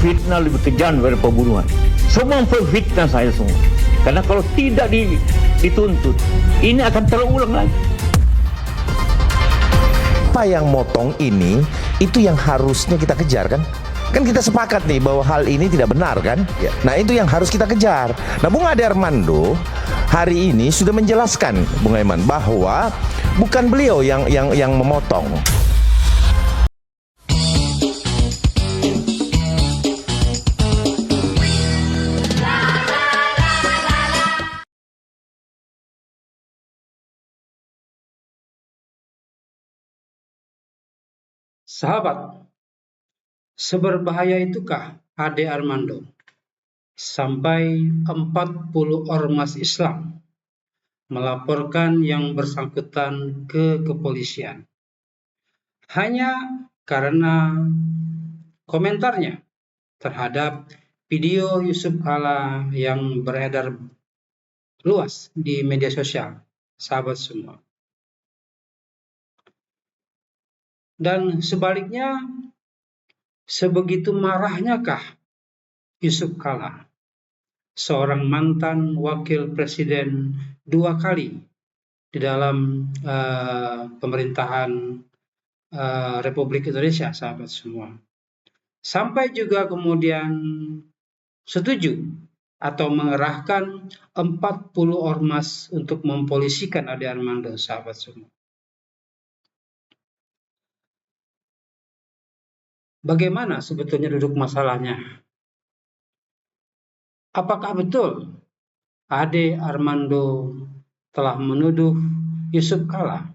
fitnah lebih kejam daripada pembunuhan. Semua memfitnah saya semua. Karena kalau tidak dituntut, ini akan terulang lagi. Apa yang motong ini, itu yang harusnya kita kejar kan? Kan kita sepakat nih bahwa hal ini tidak benar kan? Ya. Nah itu yang harus kita kejar. Nah Bung Ade Armando hari ini sudah menjelaskan Bung Aiman bahwa bukan beliau yang memotong. Sahabat, seberbahaya itukah Ade Armando sampai 40 ormas Islam melaporkan yang bersangkutan ke kepolisian hanya karena komentarnya terhadap video Yusuf Kala yang beredar luas di media sosial, sahabat semua. Dan sebaliknya, sebegitu marahnyakah Yusuf Kala, seorang mantan wakil presiden 2 kali di dalam pemerintahan Republik Indonesia, sahabat semua, sampai juga kemudian setuju atau mengerahkan 40 ormas untuk mempolisikan Ade Armando, sahabat semua. Bagaimana sebetulnya duduk masalahnya? Apakah betul Ade Armando telah menuduh Yusuf Kala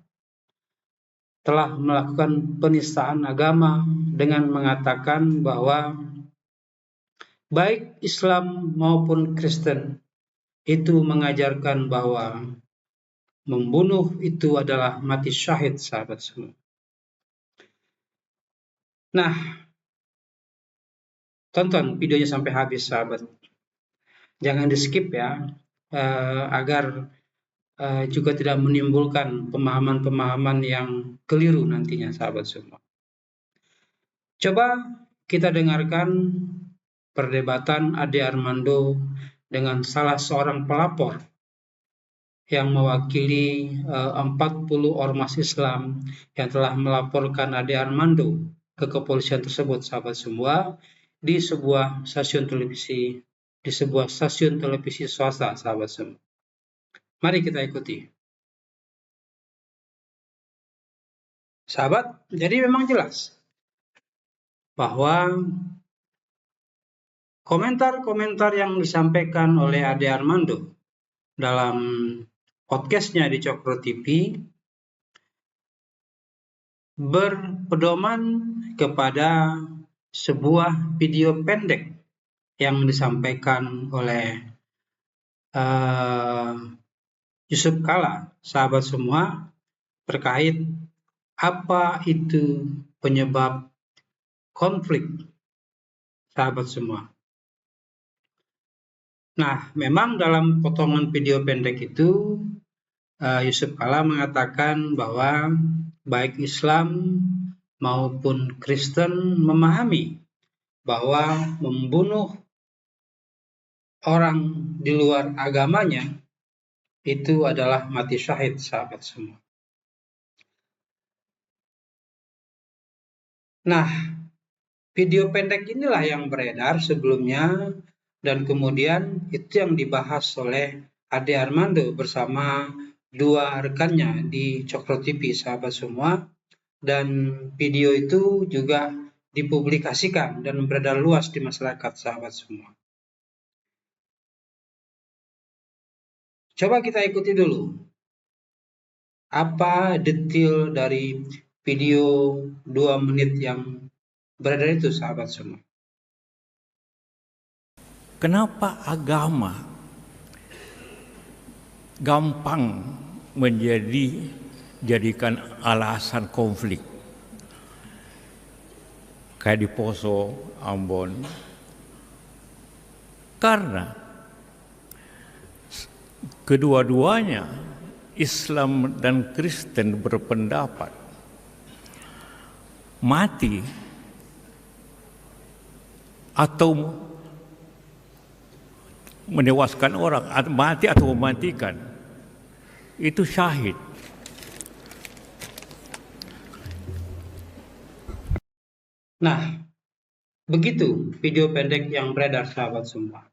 telah melakukan penistaan agama dengan mengatakan bahwa baik Islam maupun Kristen itu mengajarkan bahwa membunuh itu adalah mati syahid, sahabat semua. Nah, tonton videonya sampai habis, sahabat. Jangan di skip ya, agar juga tidak menimbulkan pemahaman-pemahaman yang keliru nantinya, sahabat semua. Coba kita dengarkan perdebatan Ade Armando dengan salah seorang pelapor yang mewakili 40 ormas Islam yang telah melaporkan Ade Armando ke kepolisian tersebut, sahabat semua, di sebuah stasiun televisi swasta, sahabat semua. Mari kita ikuti. Sahabat, jadi memang jelas bahwa komentar-komentar yang disampaikan oleh Ade Armando dalam podcastnya di Cokro TV berpedoman kepada sebuah video pendek yang disampaikan oleh Yusuf Kala, sahabat semua, terkait apa itu penyebab konflik, sahabat semua. Nah, memang dalam potongan video pendek itu Yusuf Kala mengatakan bahwa baik Islam maupun Kristen memahami bahwa membunuh orang di luar agamanya itu adalah mati syahid, sahabat semua. Nah, video pendek inilah yang beredar sebelumnya dan kemudian itu yang dibahas oleh Ade Armando bersama 2 rekannya di Cokro TV, sahabat semua, dan video itu juga dipublikasikan dan beredar luas di masyarakat, sahabat semua. Coba kita ikuti dulu apa detail dari video 2 menit yang beredar itu, sahabat semua. Kenapa agama gampang jadikan alasan konflik? Kayak di Poso, Ambon. Karena kedua-duanya Islam dan Kristen berpendapat mati atau menewaskan orang, mati atau mematikan, itu syahid. Nah, begitu video pendek yang beredar, sahabat semua.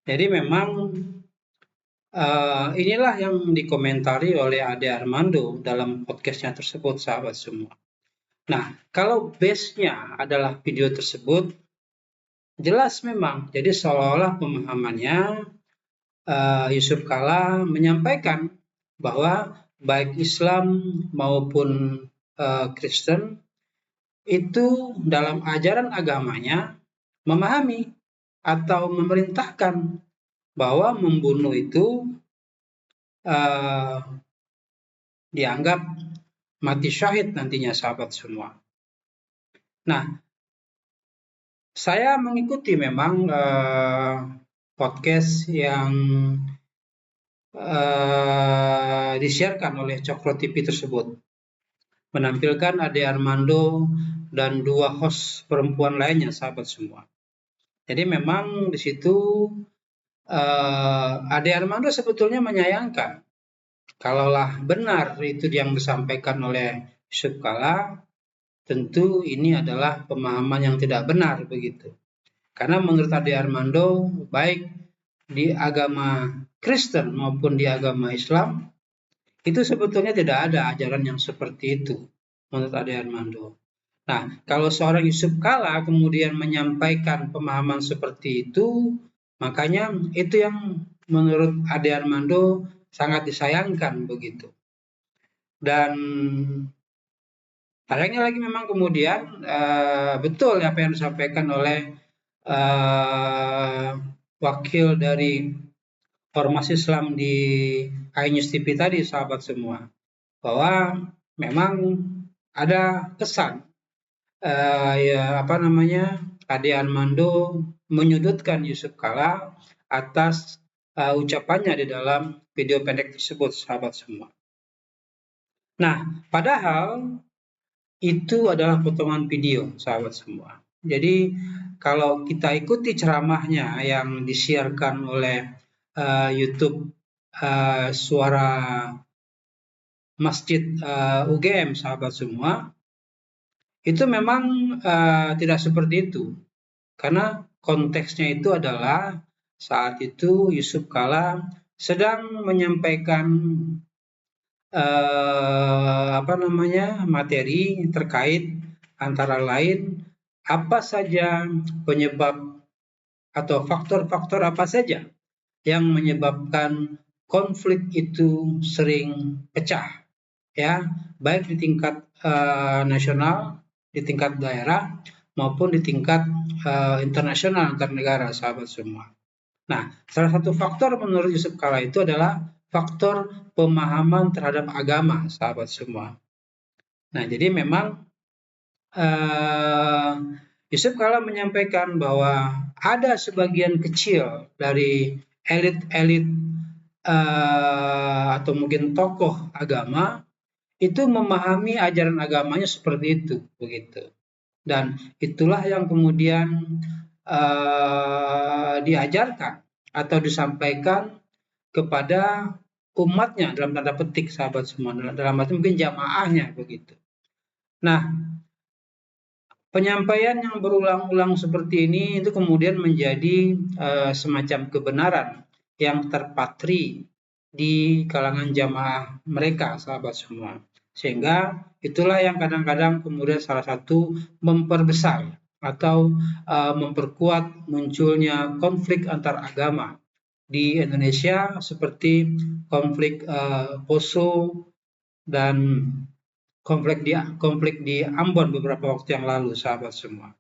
Jadi memang inilah yang dikomentari oleh Ade Armando dalam podcastnya tersebut, sahabat semua. Nah, kalau base-nya adalah video tersebut, jelas memang. Jadi seolah-olah pemahamannya Yusuf Kalla menyampaikan bahwa baik Islam maupun Kristen itu dalam ajaran agamanya memahami atau memerintahkan bahwa membunuh itu dianggap mati syahid nantinya, sahabat semua. Nah, saya mengikuti memang podcast yang disiarkan oleh Cokro TV tersebut, menampilkan Ade Armando dan 2 host perempuan lainnya, sahabat semua. Jadi memang di situ Ade Armando sebetulnya menyayangkan kalaulah benar itu yang disampaikan oleh Yusuf Kalla, tentu ini adalah pemahaman yang tidak benar begitu. Karena menurut Ade Armando, baik di agama Kristen maupun di agama Islam, itu sebetulnya tidak ada ajaran yang seperti itu menurut Ade Armando. Nah, kalau seorang Yusuf Kalla kemudian menyampaikan pemahaman seperti itu, makanya itu yang menurut Ade Armando sangat disayangkan begitu. Dan sayangnya lagi memang kemudian betul apa yang disampaikan oleh wakil dari Ormas Islam di iNews TV tadi, sahabat semua, bahwa memang ada kesan Ade Armando menyudutkan Yusuf Kalla atas ucapannya di dalam video pendek tersebut, sahabat semua. Nah, padahal itu adalah potongan video, sahabat semua. Jadi kalau kita ikuti ceramahnya yang disiarkan oleh YouTube Suara Masjid UGM, sahabat semua, itu memang tidak seperti itu. Karena konteksnya itu adalah saat itu Yusuf Kalla sedang menyampaikan materi terkait antara lain apa saja penyebab atau faktor-faktor apa saja yang menyebabkan konflik itu sering pecah, ya, baik di tingkat nasional, di tingkat daerah maupun di tingkat internasional antar negara, sahabat semua. Nah, salah satu faktor menurut Yusuf Kalla itu adalah faktor pemahaman terhadap agama, sahabat semua. Nah, jadi memang Yusuf Kalla menyampaikan bahwa ada sebagian kecil dari elit-elit atau mungkin tokoh agama itu memahami ajaran agamanya seperti itu, begitu. Dan itulah yang kemudian diajarkan atau disampaikan kepada umatnya dalam tanda petik, sahabat semua, dalam arti mungkin jamaahnya begitu. Nah, penyampaian yang berulang-ulang seperti ini itu kemudian menjadi semacam kebenaran yang terpatri di kalangan jamaah mereka, sahabat semua. Sehingga itulah yang kadang-kadang kemudian salah satu memperbesar atau memperkuat munculnya konflik antar agama di Indonesia, seperti konflik Poso dan konflik di Ambon beberapa waktu yang lalu, sahabat semua.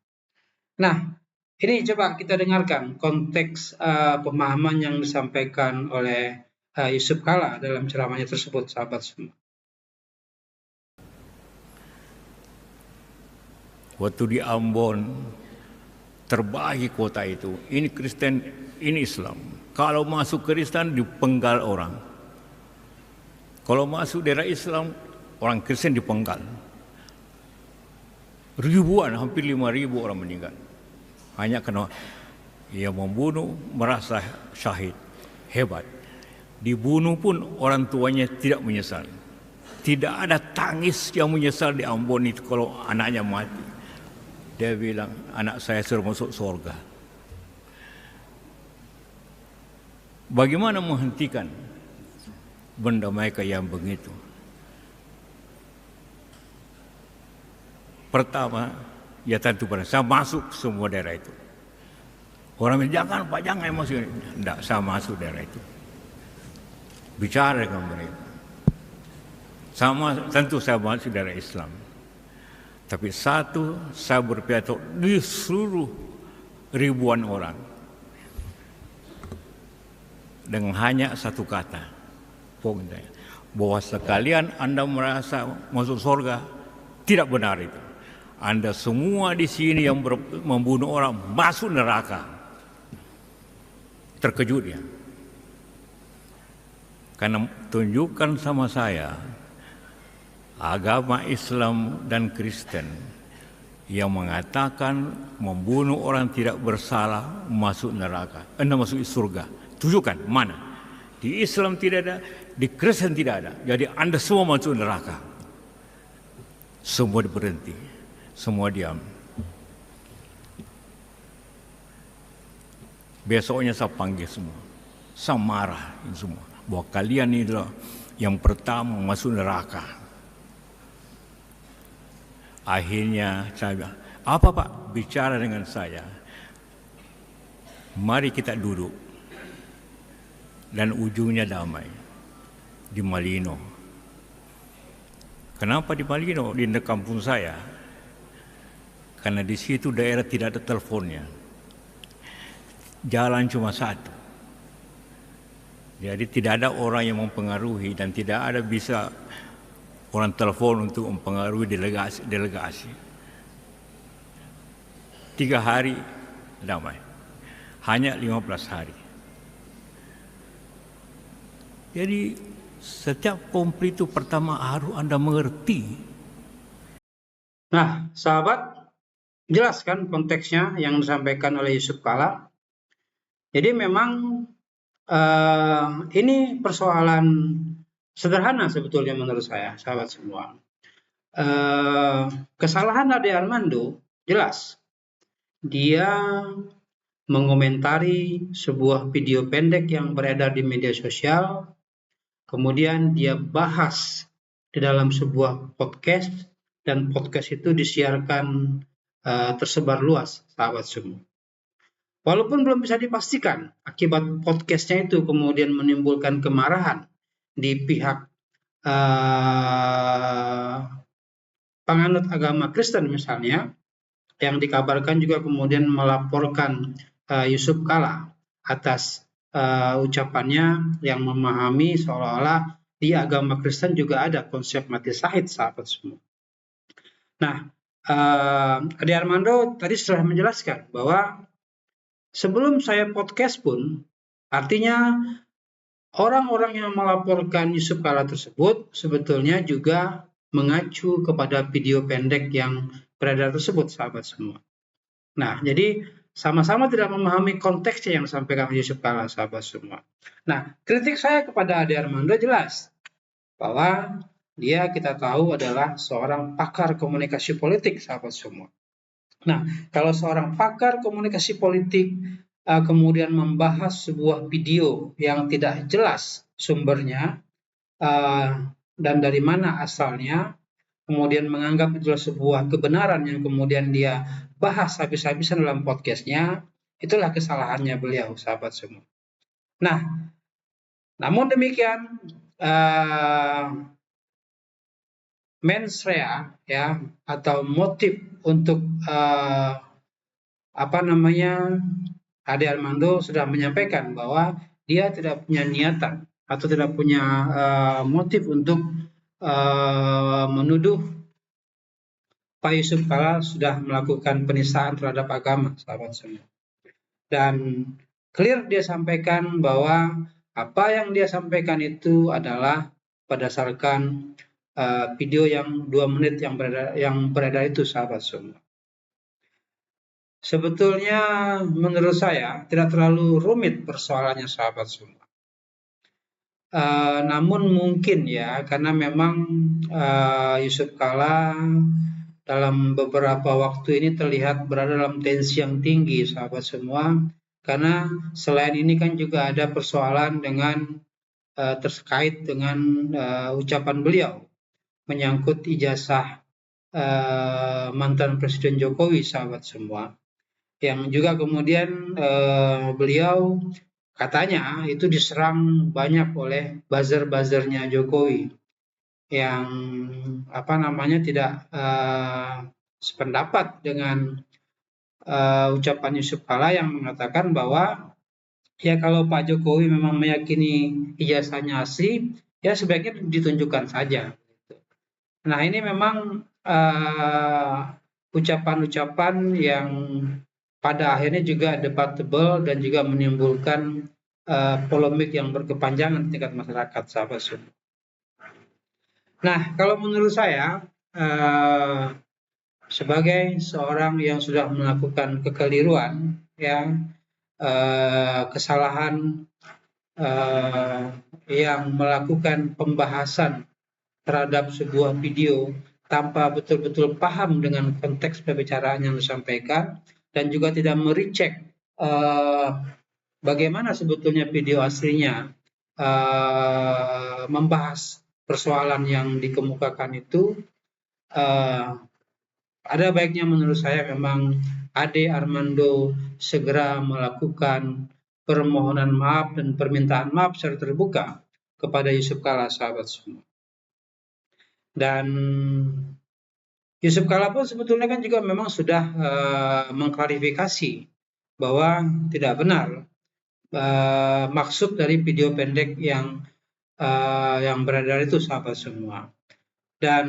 Nah, ini coba kita dengarkan konteks pemahaman yang disampaikan oleh Yusuf Kalla dalam ceramahnya tersebut, sahabat semua. Waktu di Ambon, terbagi kota itu. Ini Kristen, ini Islam. Kalau masuk Kristen dipenggal orang. Kalau masuk daerah Islam, orang Kristen dipenggal. Ribuan, hampir 5.000 orang meninggal. Hanya karena ia membunuh merasa syahid, hebat. Dibunuh pun orang tuanya tidak menyesal. Tidak ada tangis yang menyesal di Ambon itu kalau anaknya mati. Dia bilang, anak saya sudah masuk surga. Bagaimana menghentikan benda mereka yang begitu? Pertama, ya tentu pada saya masuk semua daerah itu. Orang bilang, jangan Pak, jangan masuk. Tidak, saya masuk daerah itu. Bicara dengan mereka. Sama, tentu saya masuk daerah Islam. Tapi satu, saya berpidato di seluruh ribuan orang. Dengan hanya satu kata. Bahwa sekalian Anda merasa masuk surga, tidak benar itu. Anda semua di sini yang membunuh orang masuk neraka. Terkejut ya. Karena tunjukkan sama saya agama Islam dan Kristen yang mengatakan membunuh orang tidak bersalah masuk neraka, masuk surga. Tunjukkan mana? Di Islam tidak ada, di Kristen tidak ada. Jadi Anda semua masuk neraka. Semua berhenti, semua diam. Besoknya saya panggil semua, saya marah semua bahwa kalian ini adalah yang pertama masuk neraka. Akhirnya saya bilang, apa Pak? Bicara dengan saya. Mari kita duduk. Dan ujungnya damai. Di Malino. Kenapa di Malino? Di kampung saya. Karena di situ daerah tidak ada teleponnya. Jalan cuma satu. Jadi tidak ada orang yang mempengaruhi dan tidak ada bisa orang telepon untuk mempengaruhi delegasi. 3 hari damai. Hanya 15 hari. Jadi setiap konflik itu pertama harus Anda mengerti. Nah, sahabat, jelaskan konteksnya yang disampaikan oleh Yusuf Kala. Jadi memang ini persoalan sederhana sebetulnya menurut saya, sahabat semua. Kesalahan Ade Armando jelas. Dia mengomentari sebuah video pendek yang beredar di media sosial. Kemudian dia bahas di dalam sebuah podcast. Dan podcast itu disiarkan tersebar luas, sahabat semua. Walaupun belum bisa dipastikan akibat podcastnya itu kemudian menimbulkan kemarahan di pihak penganut agama Kristen misalnya, yang dikabarkan juga kemudian melaporkan Yusuf Kala atas ucapannya yang memahami seolah-olah di agama Kristen juga ada konsep mati syahid, sahabat semua. Nah, Ade Armando tadi sudah menjelaskan bahwa sebelum saya podcast pun, artinya orang-orang yang melaporkan Yusuf Kala tersebut sebetulnya juga mengacu kepada video pendek yang beredar tersebut, sahabat semua. Nah, jadi sama-sama tidak memahami konteksnya yang disampaikan Yusuf Kala, sahabat semua. Nah, kritik saya kepada Ade Armando jelas bahwa dia kita tahu adalah seorang pakar komunikasi politik, sahabat semua. Nah, kalau seorang pakar komunikasi politik kemudian membahas sebuah video yang tidak jelas sumbernya dan dari mana asalnya, kemudian menganggap itulah sebuah kebenaran yang kemudian dia bahas habis-habisan dalam podcastnya, itulah kesalahannya beliau, sahabat semua. Nah, namun demikian, mens rea ya, atau motif untuk Ade Armando sudah menyampaikan bahwa dia tidak punya niatan atau tidak punya motif untuk menuduh Pak Yusuf Kala sudah melakukan penistaan terhadap agama, sahabat semua. Dan clear dia sampaikan bahwa apa yang dia sampaikan itu adalah berdasarkan video yang 2 menit yang beredar itu, sahabat semua. sebetulnya menurut saya tidak terlalu rumit persoalannya sahabat semua. Namun mungkin ya, karena memang Yusuf Kalla dalam beberapa waktu ini terlihat berada dalam tensi yang tinggi sahabat semua, karena selain ini kan juga ada persoalan dengan terkait dengan ucapan beliau menyangkut ijazah mantan Presiden Jokowi sahabat semua, yang juga kemudian beliau katanya itu diserang banyak oleh buzzer-buzzernya Jokowi yang tidak sependapat dengan ucapan Yusuf Kalla yang mengatakan bahwa ya kalau Pak Jokowi memang meyakini ijazahnya asli, ya sebaiknya ditunjukkan saja. Nah ini memang ucapan-ucapan yang pada akhirnya juga debatable dan juga menimbulkan polemik yang berkepanjangan di tingkat masyarakat, sahabat semua. Nah, kalau menurut saya sebagai seorang yang sudah melakukan kekeliruan, ya kesalahan yang melakukan pembahasan terhadap sebuah video tanpa betul-betul paham dengan konteks pembicaraan yang disampaikan dan juga tidak merecek bagaimana sebetulnya video aslinya membahas persoalan yang dikemukakan itu, ada baiknya menurut saya memang Ade Armando segera melakukan permohonan maaf dan permintaan maaf secara terbuka kepada Yusuf Kalla, sahabat semua. Dan Yusuf Kalla pun sebetulnya kan juga memang sudah mengklarifikasi bahwa tidak benar maksud dari video pendek yang beredar itu, sahabat semua. Dan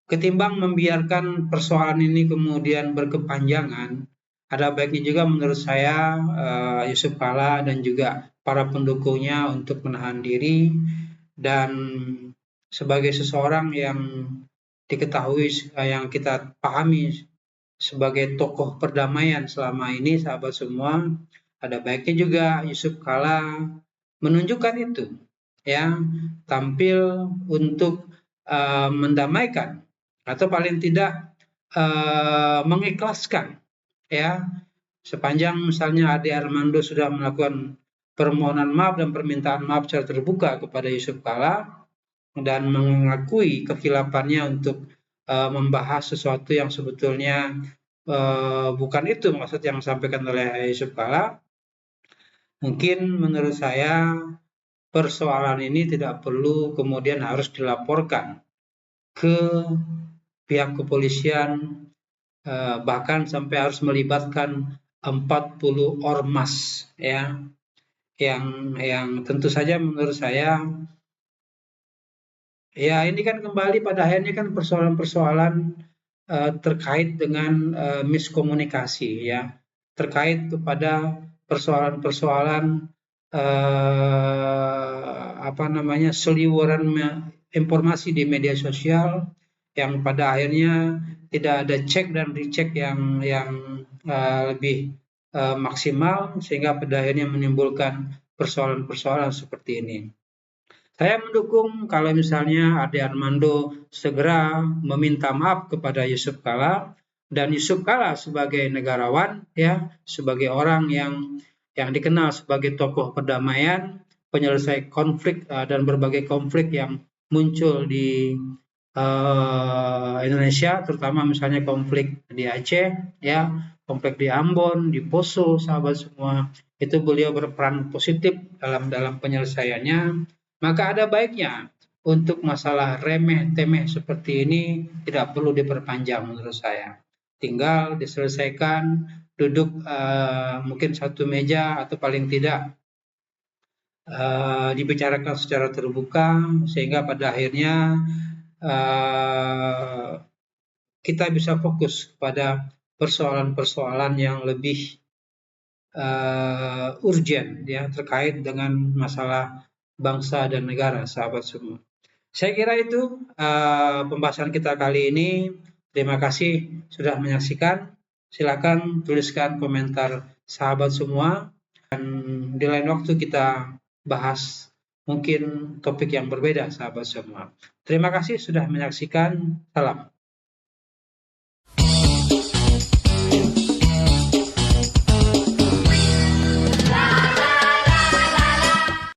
ketimbang membiarkan persoalan ini kemudian berkepanjangan, ada baiknya juga menurut saya Yusuf Kalla dan juga para pendukungnya untuk menahan diri, dan sebagai seseorang yang diketahui, yang kita pahami sebagai tokoh perdamaian selama ini, sahabat semua, ada baiknya juga Yusuf Kalla menunjukkan itu, ya, tampil untuk mendamaikan atau paling tidak mengikhlaskan, ya, sepanjang misalnya Ade Armando sudah melakukan permohonan maaf dan permintaan maaf secara terbuka kepada Yusuf Kalla dan mengakui kekilafannya untuk membahas sesuatu yang sebetulnya bukan itu maksud yang disampaikan oleh Yusuf Kalla. Mungkin menurut saya persoalan ini tidak perlu kemudian harus dilaporkan ke pihak kepolisian, bahkan sampai harus melibatkan 40 ormas, ya, yang tentu saja menurut saya, ya ini kan kembali pada akhirnya kan persoalan-persoalan terkait dengan miskomunikasi, ya, terkait kepada persoalan-persoalan seliweran informasi di media sosial yang pada akhirnya tidak ada cek dan recheck yang lebih maksimal, sehingga pada akhirnya menimbulkan persoalan-persoalan seperti ini. Saya mendukung kalau misalnya Ade Armando segera meminta maaf kepada Yusuf Kalla, dan Yusuf Kalla sebagai negarawan, ya, sebagai orang yang dikenal sebagai tokoh perdamaian, penyelesai konflik dan berbagai konflik yang muncul di Indonesia, terutama misalnya konflik di Aceh, ya, konflik di Ambon, di Poso, sahabat semua, itu beliau berperan positif dalam penyelesaiannya. Maka ada baiknya untuk masalah remeh-temeh seperti ini tidak perlu diperpanjang menurut saya. Tinggal diselesaikan, duduk mungkin satu meja atau paling tidak dibicarakan secara terbuka, sehingga pada akhirnya kita bisa fokus pada persoalan-persoalan yang lebih urgent, ya, terkait dengan masalah bangsa dan negara, sahabat semua. Saya kira itu pembahasan kita kali ini. Terima kasih sudah menyaksikan. Silakan tuliskan komentar sahabat semua, dan di lain waktu kita bahas mungkin topik yang berbeda sahabat semua. Terima kasih sudah menyaksikan. Salam.